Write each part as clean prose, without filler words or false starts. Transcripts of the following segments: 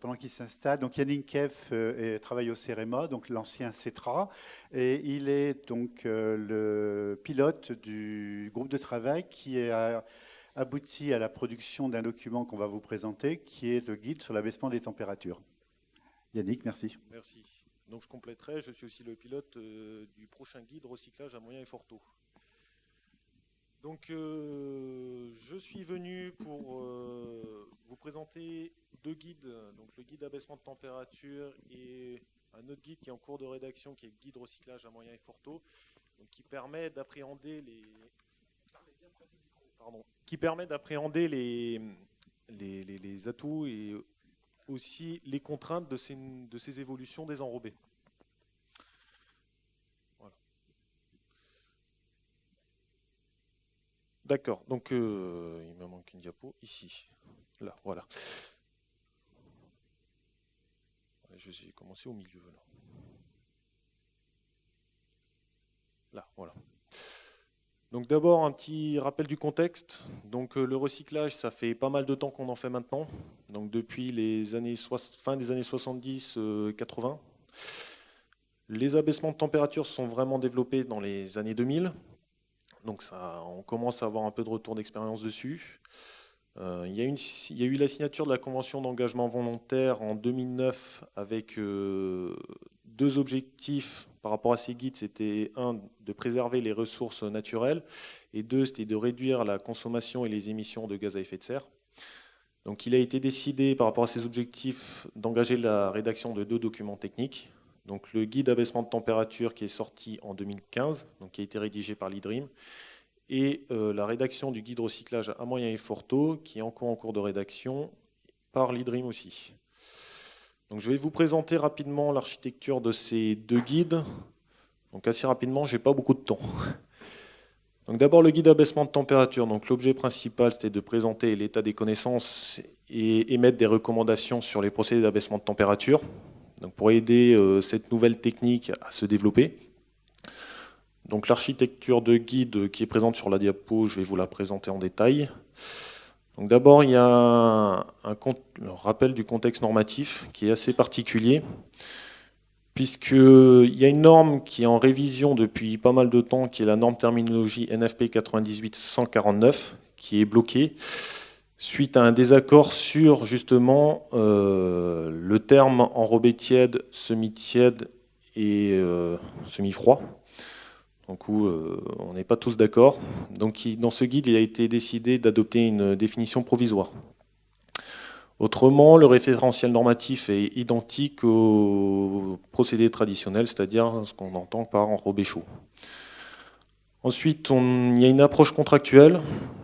pendant qu'il s'installe. Donc Yannick Keff travaille au CEREMA, donc l'ancien CETRA, et il est donc le pilote du groupe de travail qui a abouti à la production d'un document qu'on va vous présenter, qui est le guide sur l'abaissement des températures. Yannick, merci. Merci. Donc je compléterai, je suis aussi le pilote du prochain guide recyclage à moyen et fort taux. Donc je suis venu pour vous présenter deux guides, donc le guide abaissement de température et un autre guide qui est en cours de rédaction qui est le guide recyclage à moyen et fort taux, donc qui permet d'appréhender les atouts et aussi les contraintes de ces évolutions des enrobés. Voilà. D'accord, donc il me manque une diapo ici. Là, voilà. Je vais commencer au milieu. Là, voilà. Donc d'abord, un petit rappel du contexte. Donc le recyclage, ça fait pas mal de temps qu'on en fait maintenant. Donc depuis les années fin des années 70-80. Les abaissements de température sont vraiment développés dans les années 2000. Donc on commence à avoir un peu de retour d'expérience dessus. Il y a eu la signature de la Convention d'engagement volontaire en 2009 avec deux objectifs par rapport à ces guides. C'était un, de préserver les ressources naturelles, et deux, c'était de réduire la consommation et les émissions de gaz à effet de serre. Donc il a été décidé par rapport à ces objectifs d'engager la rédaction de deux documents techniques. Donc le guide abaissement de température qui est sorti en 2015, donc qui a été rédigé par l'IDRIM, et la rédaction du guide recyclage à moyen et fort taux, qui est encore en cours de rédaction par l'IDRIM aussi. Donc, je vais vous présenter rapidement l'architecture de ces deux guides. Donc assez rapidement, je n'ai pas beaucoup de temps. Donc d'abord le guide abaissement de température. Donc l'objet principal, c'était de présenter l'état des connaissances et émettre des recommandations sur les procédés d'abaissement de température, donc pour aider cette nouvelle technique à se développer. Donc l'architecture de guide qui est présente sur la diapo, je vais vous la présenter en détail. Donc d'abord, il y a un rappel du contexte normatif qui est assez particulier, puisqu'il y a une norme qui est en révision depuis pas mal de temps, qui est la norme terminologie NFP 98-149, qui est bloquée suite à un désaccord sur justement le terme enrobé tiède, semi-tiède et semi-froid. Donc où on n'est pas tous d'accord. Donc dans ce guide, il a été décidé d'adopter une définition provisoire. Autrement, le référentiel normatif est identique au procédé traditionnel, c'est-à-dire ce qu'on entend par enrobé chaud. Ensuite, il y a une approche contractuelle.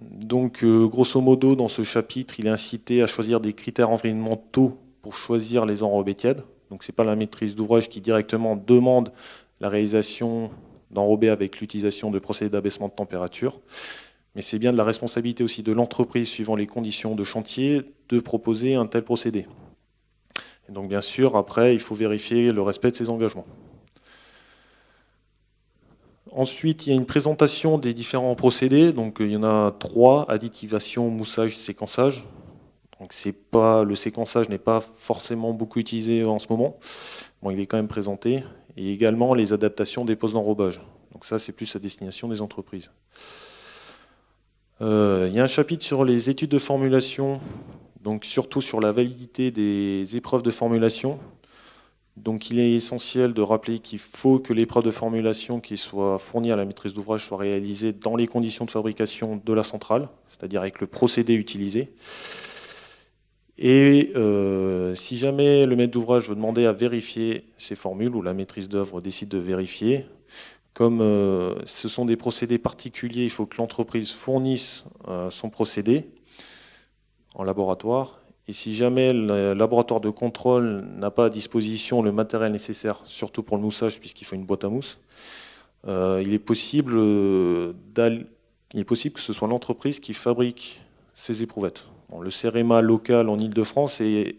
Donc grosso modo, dans ce chapitre, il est incité à choisir des critères environnementaux pour choisir les enrobés tièdes. Donc ce n'est pas la maîtrise d'ouvrage qui directement demande la réalisation d'enrober avec l'utilisation de procédés d'abaissement de température, mais c'est bien de la responsabilité aussi de l'entreprise, suivant les conditions de chantier, de proposer un tel procédé. Et donc bien sûr, après, il faut vérifier le respect de ses engagements. Ensuite, il y a une présentation des différents procédés. Donc il y en a 3, additivation, moussage, séquençage. Donc le séquençage n'est pas forcément beaucoup utilisé en ce moment. Bon, il est quand même présenté. Et également les adaptations des postes d'enrobage. Donc ça, c'est plus à destination des entreprises. Il y a un chapitre sur les études de formulation, donc surtout sur la validité des épreuves de formulation. Donc il est essentiel de rappeler qu'il faut que l'épreuve de formulation qui soit fournie à la maîtrise d'ouvrage soit réalisée dans les conditions de fabrication de la centrale, c'est-à-dire avec le procédé utilisé. Et si jamais le maître d'ouvrage veut demander à vérifier ces formules, ou la maîtrise d'œuvre décide de vérifier, comme ce sont des procédés particuliers, il faut que l'entreprise fournisse son procédé en laboratoire. Et si jamais le laboratoire de contrôle n'a pas à disposition le matériel nécessaire, surtout pour le moussage, puisqu'il faut une boîte à mousse, il est possible que ce soit l'entreprise qui fabrique ces éprouvettes. Bon, le CEREMA local en Ile-de-France est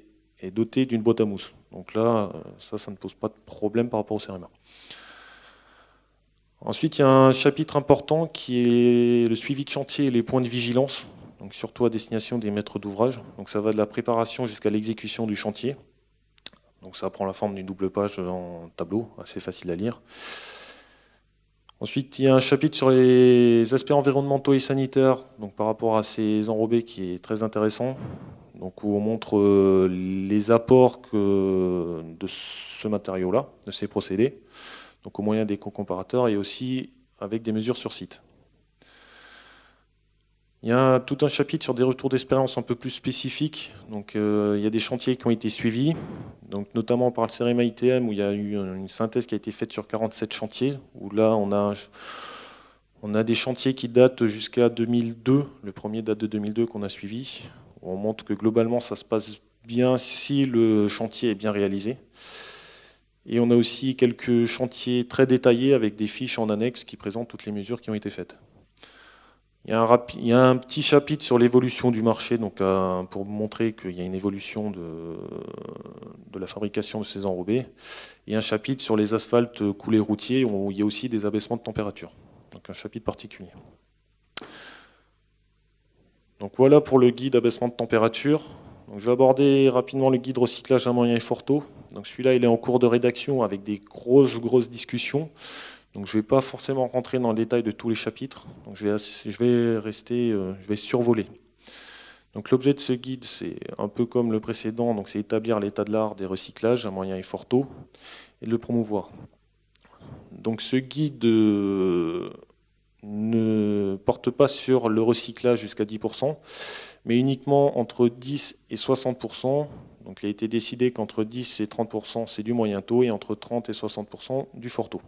doté d'une boîte à mousse. Donc là, ça ne pose pas de problème par rapport au CEREMA. Ensuite, il y a un chapitre important qui est le suivi de chantier et les points de vigilance. donc surtout à destination des maîtres d'ouvrage. Donc ça va de la préparation jusqu'à l'exécution du chantier. Donc ça prend la forme d'une double page en tableau, assez facile à lire. Ensuite, il y a un chapitre sur les aspects environnementaux et sanitaires, donc par rapport à ces enrobés qui est très intéressant. Donc où on montre les apports de ce matériau-là, de ces procédés, donc au moyen des comparateurs et aussi avec des mesures sur site. Il y a tout un chapitre sur des retours d'expérience un peu plus spécifiques. Donc, il y a des chantiers qui ont été suivis, donc, notamment par le CEREMA ITM, où il y a eu une synthèse qui a été faite sur 47 chantiers, où là, on a des chantiers qui datent jusqu'à 2002. Le premier date de 2002 qu'on a suivi. On montre que globalement, ça se passe bien si le chantier est bien réalisé. Et on a aussi quelques chantiers très détaillés avec des fiches en annexe qui présentent toutes les mesures qui ont été faites. Il y a un petit chapitre sur l'évolution du marché, donc, pour montrer qu'il y a une évolution de la fabrication de ces enrobés. Et un chapitre sur les asphaltes coulés routiers, où il y a aussi des abaissements de température. Donc un chapitre particulier. Donc voilà pour le guide abaissement de température. Donc je vais aborder rapidement le guide recyclage à moyen et fort taux. Donc celui-là, il est en cours de rédaction avec des grosses discussions. Donc je ne vais pas forcément rentrer dans le détail de tous les chapitres. Donc je vais survoler. Donc l'objet de ce guide, c'est un peu comme le précédent, donc c'est établir l'état de l'art des recyclages à moyen et fort taux et le promouvoir. Donc ce guide ne porte pas sur le recyclage jusqu'à 10%, mais uniquement entre 10 et 60%. Donc il a été décidé qu'entre 10 et 30%, c'est du moyen taux, et entre 30 et 60%, du fort taux.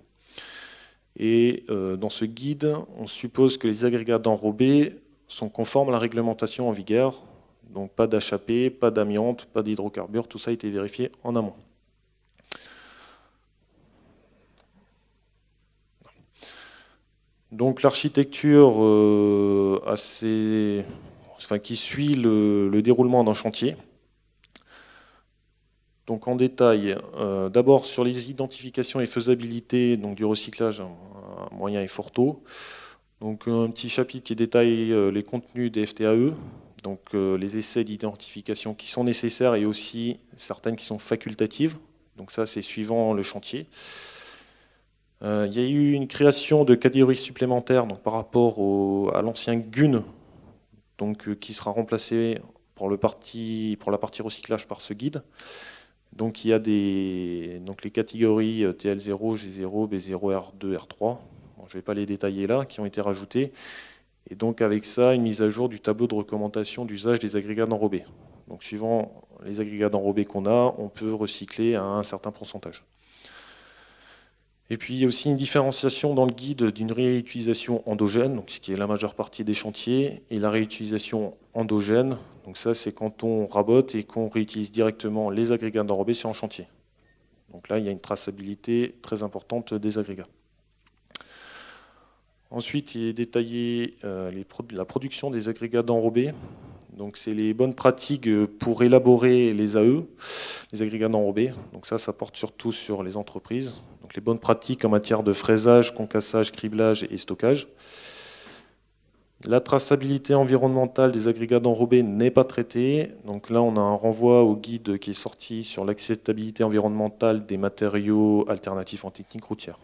Et dans ce guide, on suppose que les agrégats d'enrobés sont conformes à la réglementation en vigueur. Donc pas d'HAP, pas d'amiante, pas d'hydrocarbures, tout ça a été vérifié en amont. Donc l'architecture qui suit le déroulement d'un chantier. Donc en détail, d'abord sur les identifications et faisabilité donc, du recyclage à moyen et fort taux. Donc un petit chapitre qui détaille les contenus des FTAE, donc les essais d'identification qui sont nécessaires et aussi certaines qui sont facultatives. Donc ça c'est suivant le chantier. Il y a eu une création de catégories supplémentaires donc, par rapport à l'ancien GUN, donc, qui sera remplacé pour la partie recyclage par ce guide. Donc il y a donc, les catégories TL0, G0, B0, R2, R3. Bon, je ne vais pas les détailler là, qui ont été rajoutées. Et donc avec ça, une mise à jour du tableau de recommandation d'usage des agrégats d'enrobés. Donc suivant les agrégats d'enrobés qu'on a, on peut recycler à un certain pourcentage. Et puis il y a aussi une différenciation dans le guide d'une réutilisation endogène, donc ce qui est la majeure partie des chantiers, et la réutilisation endogène. Donc ça, c'est quand on rabote et qu'on réutilise directement les agrégats d'enrobés sur un chantier. Donc là, il y a une traçabilité très importante des agrégats. Ensuite, il est détaillé la production des agrégats d'enrobés. Donc c'est les bonnes pratiques pour élaborer les AE, les agrégats d'enrobés. Donc ça porte surtout sur les entreprises. Donc les bonnes pratiques en matière de fraisage, concassage, criblage et stockage. La traçabilité environnementale des agrégats d'enrobés n'est pas traitée. Donc là, on a un renvoi au guide qui est sorti sur l'acceptabilité environnementale des matériaux alternatifs en technique routière.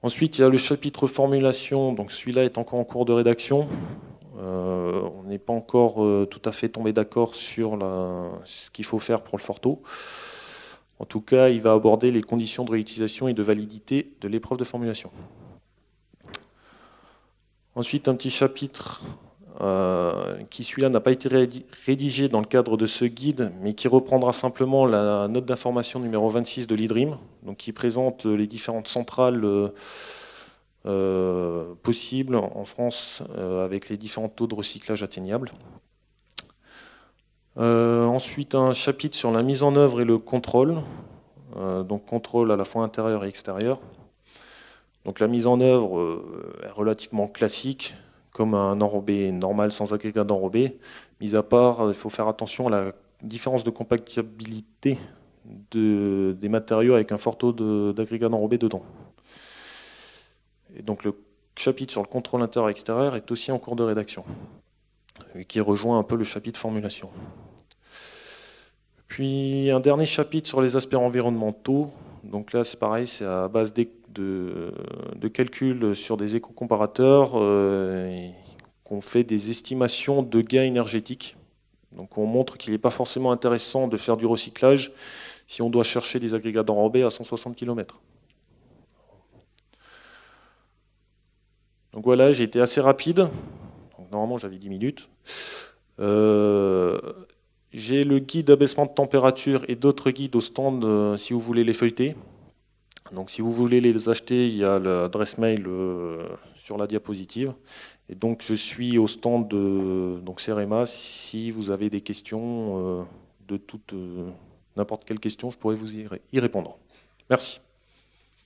Ensuite, il y a le chapitre formulation. Donc celui-là est encore en cours de rédaction. On n'est pas encore tout à fait tombé d'accord sur ce qu'il faut faire pour le fort taux. En tout cas, il va aborder les conditions de réutilisation et de validité de l'épreuve de formulation. Ensuite, un petit chapitre qui, celui-là, n'a pas été rédigé dans le cadre de ce guide, mais qui reprendra simplement la note d'information numéro 26 de l'IDRIM, donc qui présente les différentes centrales possibles en France avec les différents taux de recyclage atteignables. Ensuite, un chapitre sur la mise en œuvre et le contrôle, donc contrôle à la fois intérieur et extérieur. Donc la mise en œuvre est relativement classique, comme un enrobé normal sans agrégat d'enrobé. Mis à part, il faut faire attention à la différence de compatibilité des matériaux avec un fort taux d'agrégat d'enrobé dedans. Et donc le chapitre sur le contrôle intérieur-extérieur est aussi en cours de rédaction, et qui rejoint un peu le chapitre formulation. Puis un dernier chapitre sur les aspects environnementaux. Donc là, c'est pareil, c'est à base de calculs sur des éco-comparateurs qu'on fait des estimations de gains énergétiques. Donc on montre qu'il n'est pas forcément intéressant de faire du recyclage si on doit chercher des agrégats d'enrobés à 160 km. Donc voilà, j'ai été assez rapide. Donc normalement, j'avais 10 minutes. J'ai le guide d'abaissement de température et d'autres guides au stand si vous voulez les feuilleter. Donc si vous voulez les acheter, il y a l'adresse mail sur la diapositive. Et donc je suis au stand de CEREMA. Si vous avez des questions, n'importe quelle question, je pourrais vous y répondre. Merci.